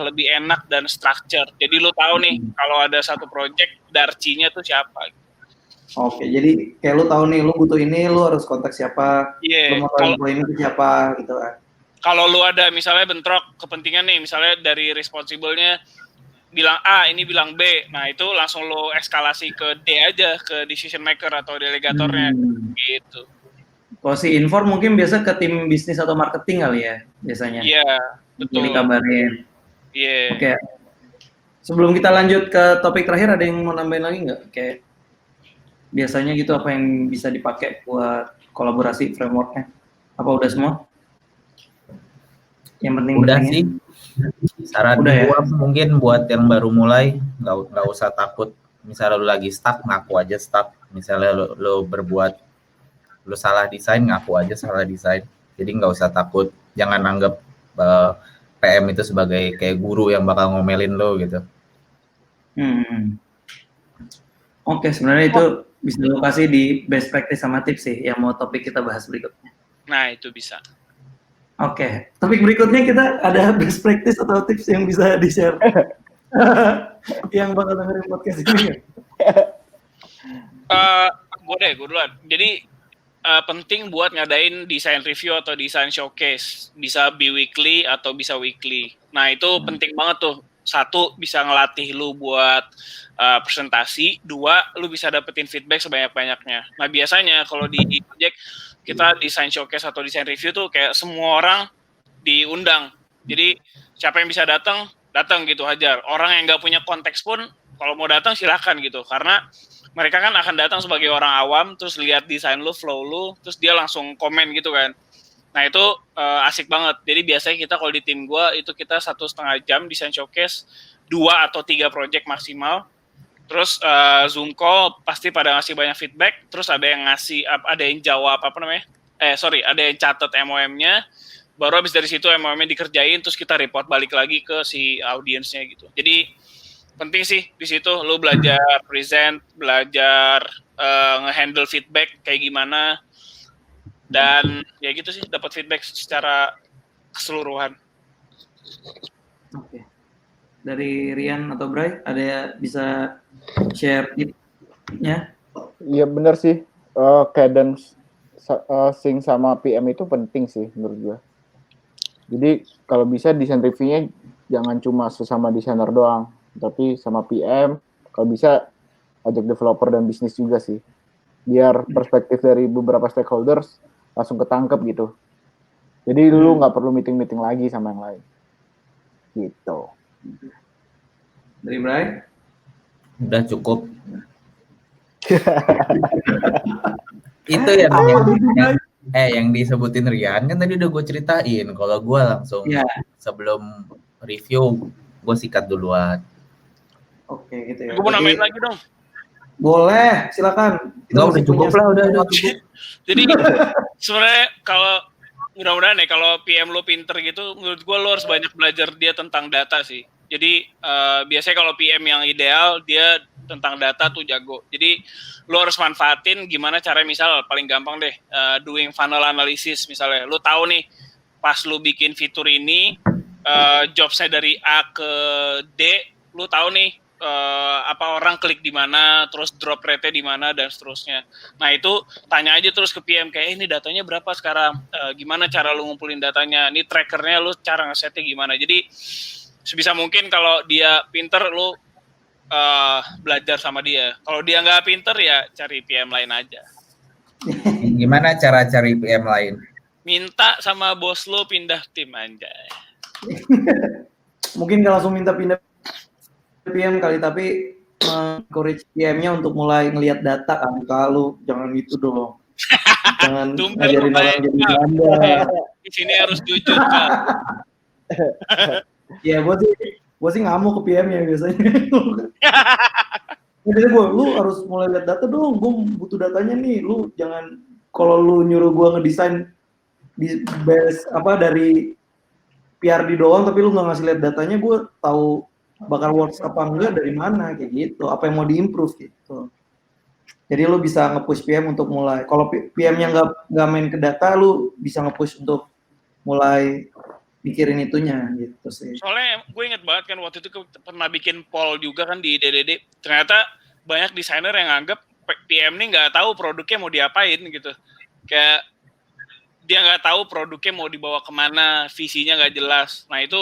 lebih enak dan structure. Jadi lu tahu nih kalau ada satu project Darcy-nya tuh siapa. Oke, jadi kayak lu tahu nih lu butuh ini, lu harus kontak siapa, lu mau tahu ini siapa gitu kan. Kalau lu ada misalnya bentrok kepentingan nih, misalnya dari responsible-nya bilang A, ini bilang B. Nah, itu langsung lo eskalasi ke D aja, ke decision maker atau delegatornya. Gitu. Kalau si Infor mungkin biasa ke tim bisnis atau marketing kali ya, biasanya. Iya, betul. Jadi kabarin. Iya. Oke. Sebelum kita lanjut ke topik terakhir, ada yang mau nambahin lagi nggak? Kayak biasanya gitu apa yang bisa dipakai buat kolaborasi frameworknya? Apa udah semua? Yang penting Udah sih. Saran Udah ya? gua mungkin buat yang baru mulai nggak usah takut. Misalnya lu lagi stuck, ngaku aja stuck. Misalnya lu berbuat lu salah desain, ngaku aja salah desain. Jadi nggak usah takut. Jangan anggap PM itu sebagai kayak guru yang bakal ngomelin lo gitu. Oke, sebenarnya itu bisa lokasi di best practice sama tips sih yang mau topik kita bahas berikutnya. Nah, itu bisa. Oke, topik berikutnya kita ada best practice atau tips yang bisa di-share. Yang bakal dengerin podcast ini. Gue duluan. Jadi penting buat ngadain design review atau design showcase. Bisa bi-weekly atau bisa weekly. Nah, itu penting banget tuh. Satu, bisa ngelatih lu buat presentasi. Dua, lu bisa dapetin feedback sebanyak-banyaknya. Nah, biasanya kalau di project kita design showcase atau design review tuh kayak semua orang diundang. Jadi siapa yang bisa datang gitu hajar. Orang yang nggak punya konteks pun kalau mau datang silakan gitu. Karena mereka kan akan datang sebagai orang awam, terus lihat desain lu, flow lu, terus dia langsung komen gitu kan. Nah itu asik banget. Jadi biasanya kita kalau di tim gue itu kita 1,5 jam desain showcase, 2 atau 3 project maksimal. Terus Zoom call pasti pada ngasih banyak feedback. Terus ada yang jawab ada yang catat MOM-nya. Baru habis dari situ MOM-nya dikerjain, terus kita report balik lagi ke si audiensnya gitu. Jadi penting sih di situ lu belajar present, belajar ngehandle feedback kayak gimana, dan ya gitu sih, dapat feedback secara keseluruhan. Oke. Dari Rian atau Bray ada bisa share tipsnya? Iya benar sih. Cadence sync sama PM itu penting sih menurut gue. Jadi kalau bisa desain review-nya jangan cuma sesama desainer doang, tapi sama PM. Kalau bisa ajak developer dan bisnis juga sih. Biar perspektif dari beberapa stakeholders langsung ketangkep gitu. Jadi lu nggak perlu meeting-meeting lagi sama yang lain. Gitu. Dari Bray? Udah cukup. Itu yang disebutin Rian kan tadi udah gue ceritain. Kalau gue langsung sebelum review gue sikat duluan. Oke gitu ya. Gue mau nambahin lagi dong. Boleh, silakan. Udah cukup lah, udah cukup. Jadi sebenarnya kalau mudah-mudahan ya kalau PM lo pinter gitu, menurut gue lo harus banyak belajar dia tentang data sih. Jadi biasanya kalau PM yang ideal dia tentang data tuh jago. Jadi lo harus manfaatin gimana cara, misal paling gampang deh doing funnel analysis misalnya. Lo tahu nih pas lo bikin fitur ini jobsnya dari A ke D, lo tahu nih apa orang klik di mana, terus drop rate-nya di mana dan seterusnya. Nah itu tanya aja terus ke PM kayak ini datanya berapa sekarang, gimana cara lu ngumpulin datanya, ini trackernya lu cara ngesetnya gimana. Jadi sebisa mungkin kalau dia pinter lu belajar sama dia. Kalau dia nggak pinter ya cari PM lain aja. Gimana cara cari PM lain? Minta sama bos lu pindah tim aja. Mungkin nggak langsung minta pindah PM kali, tapi encourage PM-nya untuk mulai ngelihat data kan. Kalau jangan gitu dong. Jangan ngajarin orang jadi ganda. Di sini harus jujur kan. Ya gue sih ngamuk ke PM-nya biasanya. Biasanya lu harus mulai lihat data dong. Gue butuh datanya nih. Lu jangan kalau lu nyuruh gue ngedesain di base dari PRD doang, tapi lu nggak ngasih lihat datanya, gue tahu bakal works apa enggak dari mana kayak gitu, apa yang mau diimprove gitu. Jadi lu bisa nge-push PM untuk mulai. Kalau PM-nya nggak main ke data, lu bisa nge-push untuk mulai mikirin itunya gitu sih. Soalnya gue inget banget kan waktu itu pernah bikin poll juga kan di DDD. Ternyata banyak desainer yang anggap PM ini nggak tahu produknya mau diapain gitu. Kayak dia nggak tahu produknya mau dibawa kemana, visinya nggak jelas. Nah itu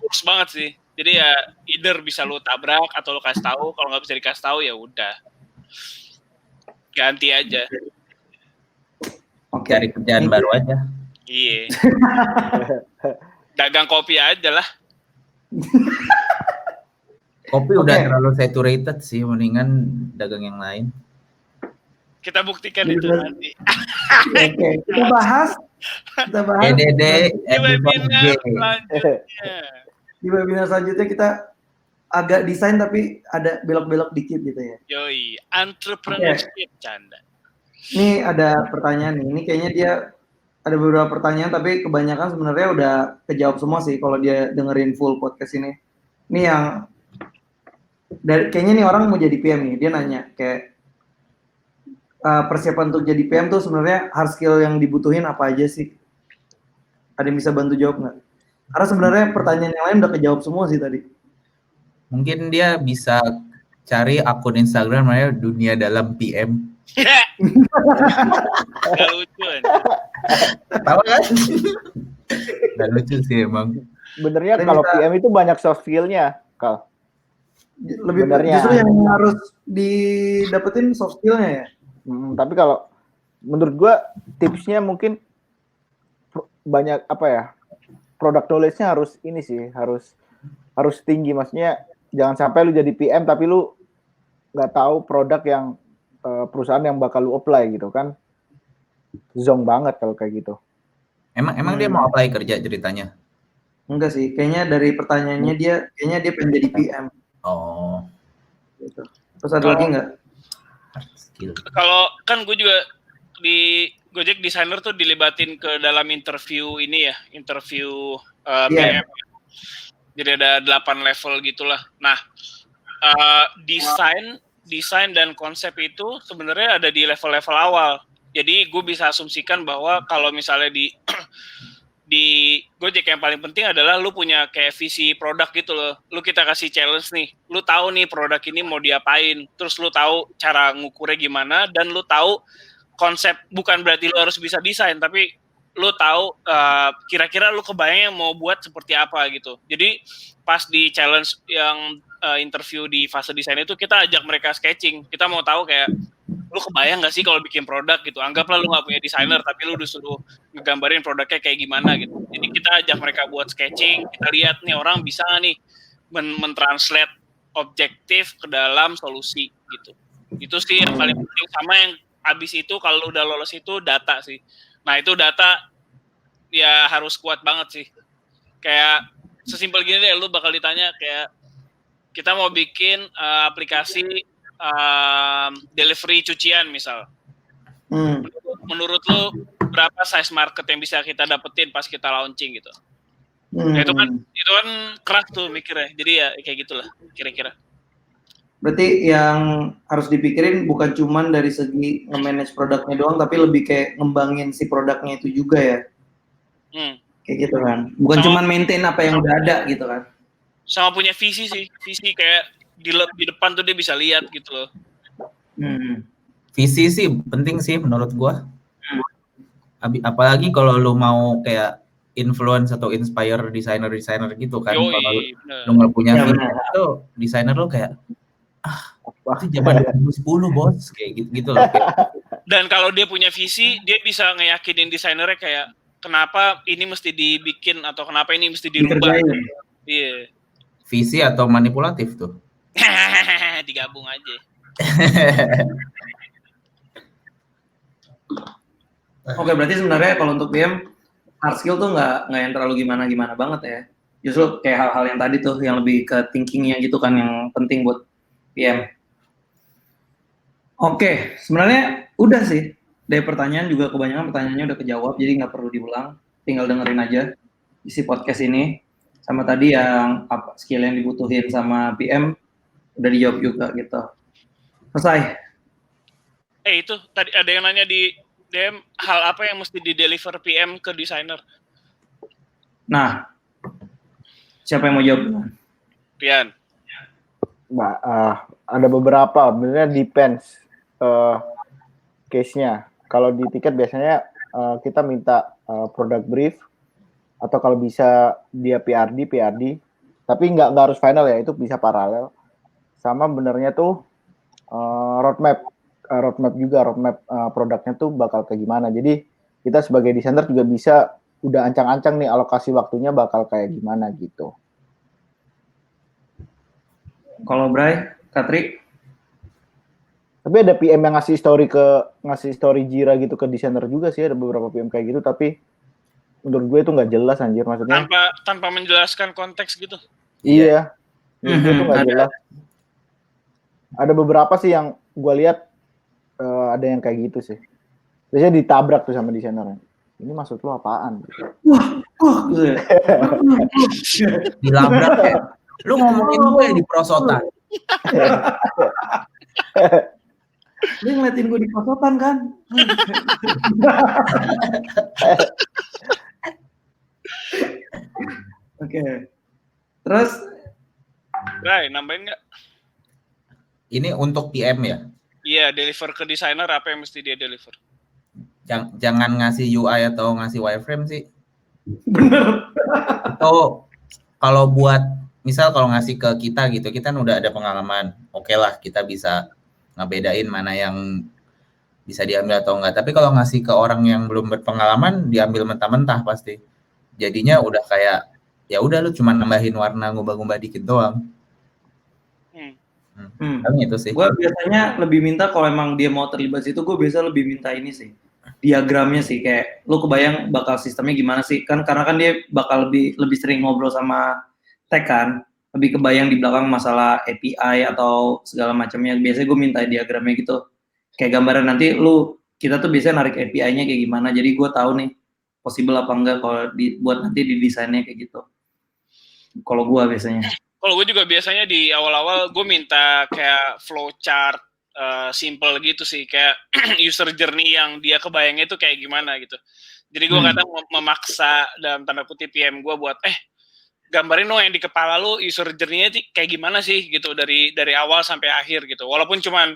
kurs banget sih. Jadi ya either bisa lu tabrak atau lu kasih tahu. Kalau nggak bisa dikasih tahu ya udah ganti aja. Oke. Cari kerjaan baru aja. Iya. Dagang kopi aja lah. Kopi udah terlalu saturated sih, mendingan dagang yang lain. Kita buktikan itu nanti. Oke, kita bahas. EDD Di webinar episode G. selanjutnya. Di webinar selanjutnya kita agak desain tapi ada belok-belok dikit gitu ya. Yoi, entrepreneurship canda. Ini ada pertanyaan nih. Ini kayaknya dia ada beberapa pertanyaan tapi kebanyakan sebenarnya udah kejawab semua sih kalau dia dengerin full podcast ini. Ini yang kayaknya nih orang mau jadi PM nih. Dia nanya kayak persiapan untuk jadi PM tuh sebenarnya hard skill yang dibutuhin apa aja sih? Ada yang bisa bantu jawab nggak? Karena sebenarnya pertanyaan yang lain udah kejawab semua sih tadi. Mungkin dia bisa cari akun Instagram namanya Dunia Dalam PM. Gak lucu kan? Tahu kan? Gak lucu sih emang. Benernya kalau PM itu banyak soft skill-nya, Kal. Lebih Benernya. justru yang harus didapetin soft skill-nya ya. Tapi kalau menurut gua tipsnya mungkin banyak apa ya? Product knowledge-nya harus ini sih, harus tinggi. Maksudnya jangan sampai lu jadi PM tapi lu nggak tahu produk yang perusahaan yang bakal lu apply gitu kan. Zong banget kalau kayak gitu. Emang dia mau apply kerja ceritanya? Enggak sih, kayaknya dari pertanyaannya dia pengen jadi PM. Oh. Gitu. Terus ada lagi nggak? Skill. Kalau kan gue juga di Gojek designer tuh dilibatin ke dalam interview ini ya, interview PM. Jadi ada 8 level gitulah. Nah, desain dan konsep itu sebenarnya ada di level-level awal. Jadi gue bisa asumsikan bahwa kalau misalnya di Gojek yang paling penting adalah lu punya kayak visi produk gitu loh. Lu kita kasih challenge nih. Lu tahu nih produk ini mau diapain. Terus lu tahu cara ngukurnya gimana dan lu tahu konsep, bukan berarti lu harus bisa desain tapi lu tahu kira-kira lu kebayang mau buat seperti apa gitu. Jadi pas di challenge yang interview di fase desain itu kita ajak mereka sketching. Kita mau tahu kayak lu kebayang gak sih kalau bikin produk gitu. Anggaplah lu gak punya desainer tapi lu disuruh ngegambarin produknya kayak gimana gitu. Jadi kita ajak mereka buat sketching, kita lihat nih orang bisa gak nih mentranslate objektif ke dalam solusi gitu. Itu sih yang paling penting. Sama yang abis itu kalau udah lolos itu data sih. Nah itu data ya harus kuat banget sih. Kayak sesimpel gini deh, lu bakal ditanya kayak kita mau bikin aplikasi delivery cucian misal. Menurut lu berapa size market yang bisa kita dapetin pas kita launching gitu? Nah, itu kan keras tuh mikirnya. Jadi ya kayak gitulah kira-kira. Berarti yang harus dipikirin bukan cuman dari segi nge-manage produknya doang, tapi lebih kayak ngembangin si produknya itu juga ya. Kayak gitu kan. Bukan cuman maintain apa yang udah ada gitu kan. Sama punya visi sih. Visi kayak di depan tuh dia bisa lihat gitu loh. Visi sih penting sih menurut gua. Apalagi kalau lu mau kayak influence atau inspire desainer gitu kan. Kalau lu nggak punya visi itu desainer lu kayak itu zaman 2010 bos kayak gitu loh. Dan kalau dia punya visi, dia bisa ngeyakinin desainernya kayak kenapa ini mesti dibikin atau kenapa ini mesti dirubah. Iya. Visi atau manipulatif tuh? Digabung aja. Oke, berarti sebenarnya kalau untuk PM hard skill tuh nggak yang terlalu gimana banget ya. Justru kayak hal-hal yang tadi tuh yang lebih ke thinkingnya gitu kan yang penting buat PM. Oke, sebenarnya udah sih. Dari pertanyaan juga kebanyakan pertanyaannya udah kejawab, jadi nggak perlu diulang. Tinggal dengerin aja isi podcast ini. Sama tadi yang apa skill yang dibutuhin sama PM udah dijawab juga gitu. Selesai. Itu tadi ada yang nanya di DM hal apa yang mesti di-deliver PM ke desainer? Nah, siapa yang mau jawab? Pian. Ada beberapa, sebenarnya depends case-nya. Kalau di tiket biasanya kita minta product brief atau kalau bisa dia PRD. Tapi nggak harus final ya, itu bisa paralel. Sama benernya tuh roadmap produknya tuh bakal kayak gimana. Jadi kita sebagai desainer juga bisa udah ancang-ancang nih alokasi waktunya bakal kayak gimana gitu. Kalau Bray, Katri? Tapi ada PM yang ngasih story Jira gitu ke desainer juga sih, ada beberapa PM kayak gitu, tapi menurut gue itu nggak jelas anjir, maksudnya. Tanpa menjelaskan konteks gitu. Iya. Menurut gue itu nggak jelas. Ada beberapa sih yang gue lihat ada yang kayak gitu sih. Biasanya ditabrak tuh sama desainernya. Ini maksud lu apaan? Dilabrak ya. Lu ngomongin gue di perosotan. Lu ngeliatin gue di perosotan kan? Oke. Terus? Bray, nambahin nggak? Ini untuk PM ya? Iya, deliver ke desainer apa yang mesti dia deliver? Jangan ngasih UI atau ngasih wireframe sih. Bener. Itu kalau buat misal kalau ngasih ke kita gitu, kita kan udah ada pengalaman. Oke lah, kita bisa ngebedain mana yang bisa diambil atau enggak. Tapi kalau ngasih ke orang yang belum berpengalaman, diambil mentah-mentah pasti. Jadinya udah kayak ya udah lu cuma nambahin warna, ngubah-ngubah dikit doang. Itu sih. Gue biasanya lebih minta kalau emang dia mau terlibat situ, gue biasa lebih minta ini sih, diagramnya sih, kayak lu kebayang bakal sistemnya gimana sih, kan karena kan dia bakal lebih sering ngobrol sama tech kan, lebih kebayang di belakang masalah API atau segala macamnya. Biasanya gue minta diagramnya gitu, kayak gambaran nanti kita tuh biasanya narik API-nya kayak gimana, jadi gue tahu nih possible apa enggak kalau buat nanti di desainnya kayak gitu. Kalau gue biasanya. Kalau gue juga biasanya di awal-awal gue minta kayak flowchart simple gitu sih, kayak user journey yang dia kebayangnya itu kayak gimana gitu. Jadi gue kadang memaksa dalam tanda kutip PM gue buat gambarin dong yang di kepala lu user journey-nya kayak gimana sih gitu dari awal sampai akhir gitu. Walaupun cuman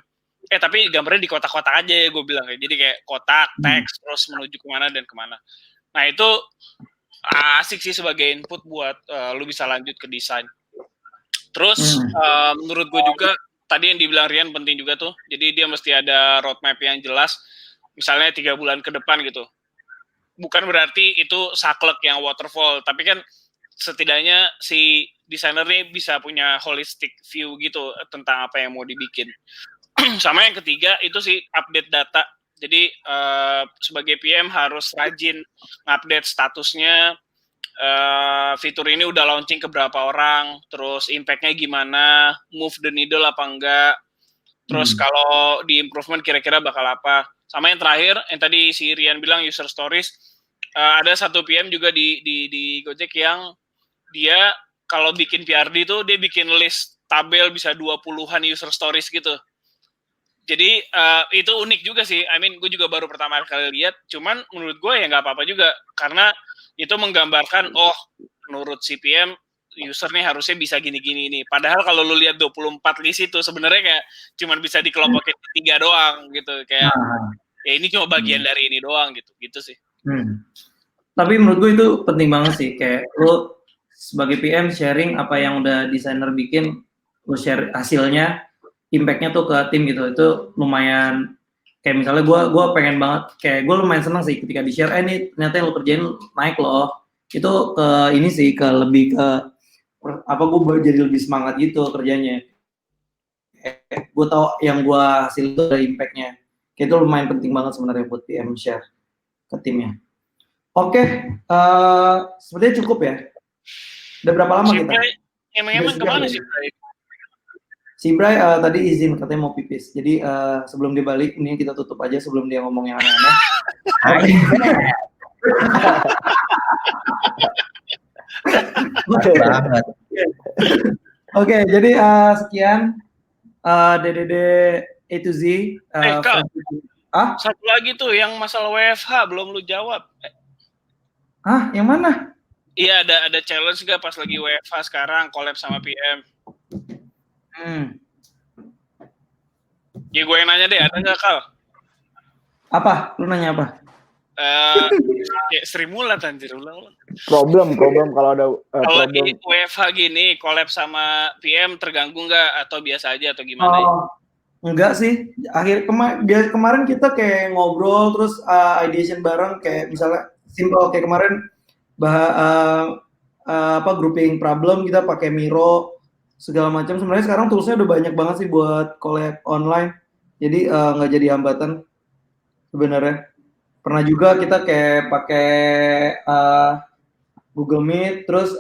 tapi gambarnya di kotak-kotak aja ya, gue bilang kayak. Jadi kayak kotak, teks, terus menuju kemana dan kemana. Nah itu asik sih sebagai input buat lu bisa lanjut ke desain. Terus menurut gue juga tadi yang dibilang Rian penting juga tuh. Jadi dia mesti ada roadmap yang jelas. Misalnya 3 bulan ke depan gitu. Bukan berarti itu saklek yang waterfall, tapi kan setidaknya si desainer ini bisa punya holistic view gitu tentang apa yang mau dibikin. Sama yang ketiga itu sih update data. Jadi sebagai PM harus rajin update statusnya. Fitur ini udah launching ke berapa orang, terus impact-nya gimana, move the needle apa enggak, terus kalau di improvement kira-kira bakal apa. Sama yang terakhir, yang tadi si Rian bilang user stories, ada satu PM juga di Gojek yang dia kalau bikin PRD tuh dia bikin list tabel bisa 20-an user stories gitu. Jadi itu unik juga sih. I mean, gue juga baru pertama kali lihat, cuman menurut gue ya nggak apa-apa juga, karena itu menggambarkan, menurut CPM, user nih harusnya bisa gini-gini nih. Padahal kalau lu lihat 24 list itu, sebenarnya kayak cuma bisa dikelompokin 3 doang gitu. Kayak, ya ini cuma bagian dari ini doang gitu. Gitu sih. Tapi menurut gue itu penting banget sih. Kayak lu sebagai PM sharing apa yang udah desainer bikin, lu share hasilnya, impact-nya tuh ke tim gitu. Itu lumayan, kayak misalnya gue pengen banget, kayak gue lumayan senang sih ketika di-share, ini ternyata yang lo kerjain naik loh. Itu ke ini sih, ke lebih ke gue jadi lebih semangat gitu kerjanya. Gue tau yang gue hasil itu ada impact-nya. Kayak itu lumayan penting banget sebenarnya buat PM share ke timnya. Oke, sepertinya cukup ya. Udah berapa lama kita? Emang kemana sih, Bray? Si Bray tadi izin katanya mau pipis. Jadi sebelum dia balik, ini kita tutup aja sebelum dia ngomong yang aneh-aneh. Oke, jadi sekian DDD A to Z. Kak, satu lagi tuh yang masalah WFH belum lu jawab. Yang mana? Iya, ada challenge gak pas lagi WFH sekarang collab sama PM? Ya gue yang nanya deh, ada nggak, Kal? Apa? Lu nanya apa? Kayak Sri Mulat anjir, ulang-ulang. Problem kalau ada Kalau problem. di WFH gini, collab sama PM terganggu nggak? Atau biasa aja atau gimana ya? Enggak sih. Kemarin kita kayak ngobrol terus ideation bareng kayak misalnya simple kayak kemarin grouping problem kita pakai Miro segala macam. Sebenarnya sekarang toolsnya udah banyak banget sih buat collab online. Jadi nggak jadi hambatan sebenarnya. Pernah juga kita kayak pakai Google Meet, terus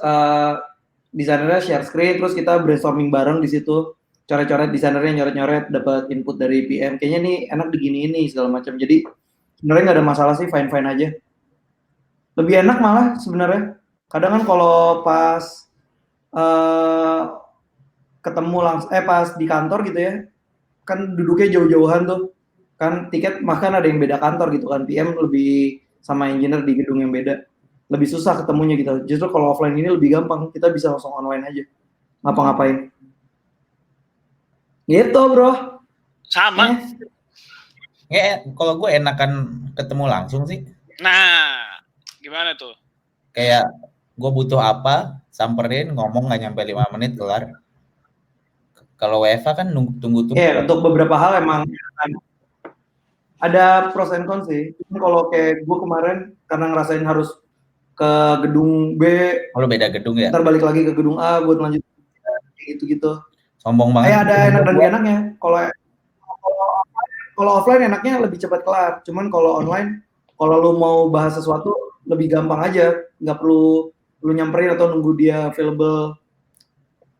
desainernya share screen, terus kita brainstorming bareng di situ. Coret-coret desainernya nyoret-nyoret, dapat input dari PM. Kayaknya nih enak begini ini segala macam. Jadi sebenarnya nggak ada masalah sih, fine-fine aja. Lebih enak malah sebenarnya. Kadang kan kalau pas ketemu langsung, pas di kantor gitu ya, kan duduknya jauh-jauhan tuh. Kan tiket bahkan ada yang beda kantor gitu kan, PM lebih sama engineer di gedung yang beda, lebih susah ketemunya gitu. Justru kalau offline ini lebih gampang, kita bisa langsung online aja ngapa-ngapain gitu bro. Sama. Kalau gue enakan ketemu langsung sih. Nah, gimana tuh? Kayak gue butuh apa, samperin, ngomong nggak nyampe 5 menit kelar. Kalau WFA kan tunggu-tunggu. Untuk beberapa hal emang ada pros and cons sih. Kalau kayak gue kemarin karena ngerasain harus ke gedung B, kalau beda gedung ya. Ntar balik lagi ke gedung A buat lanjut gitu-gitu. Sombong banget. Ada enak dan gak enaknya. Kalau offline enaknya lebih cepat kelar. Cuman kalau online, kalau lu mau bahas sesuatu lebih gampang aja. Nggak perlu lu nyamperin atau nunggu dia available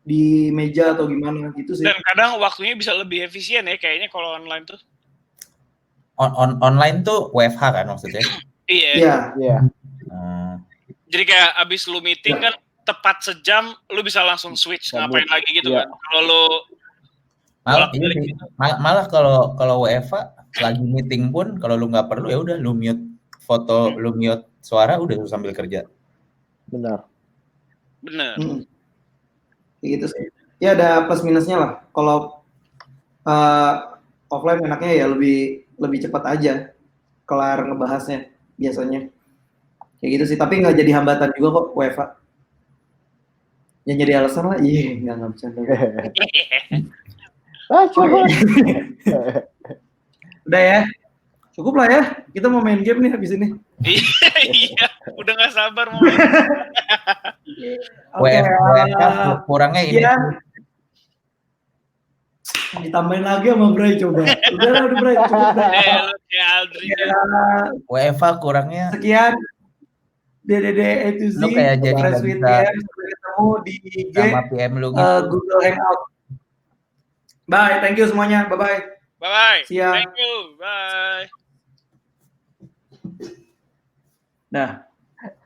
di meja atau gimana gitu sih. Dan kadang waktunya bisa lebih efisien ya kayaknya kalau online tuh. Online tuh WFH kan maksudnya? Iya. Jadi kayak abis lu meeting kan tepat sejam, lu bisa langsung switch ngapain lagi gitu kan. Kalau lu malah kalau WFH lagi meeting pun kalau lu nggak perlu ya udah lu mute foto, lu mute suara, udah lu sambil kerja. Benar. Gitu sih. Ya ada plus minusnya lah. Kalau offline enaknya ya lebih cepat aja kelar ngebahasnya biasanya. Kayak gitu sih. Tapi nggak jadi hambatan juga kok WFH. Yang jadi alasan lah, nggak bercanda. Coba. Udah ya, cukup lah ya. Kita mau main game nih habis ini. Iya, udah nggak sabar mau. WFH kurangnya ini. Ditambahin lagi sama Bray coba. Udah Bray, cukup Bray. WFH kurangnya. Sekian. DDD A to Z. Lu kayak jadi nggak bisa sampai ketemu di IG sama PM lu gitu. Google Hangout. Bye, thank you semuanya. Bye-bye. Bye-bye. Siap. Thank you. Bye. Nah,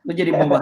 lu jadi mau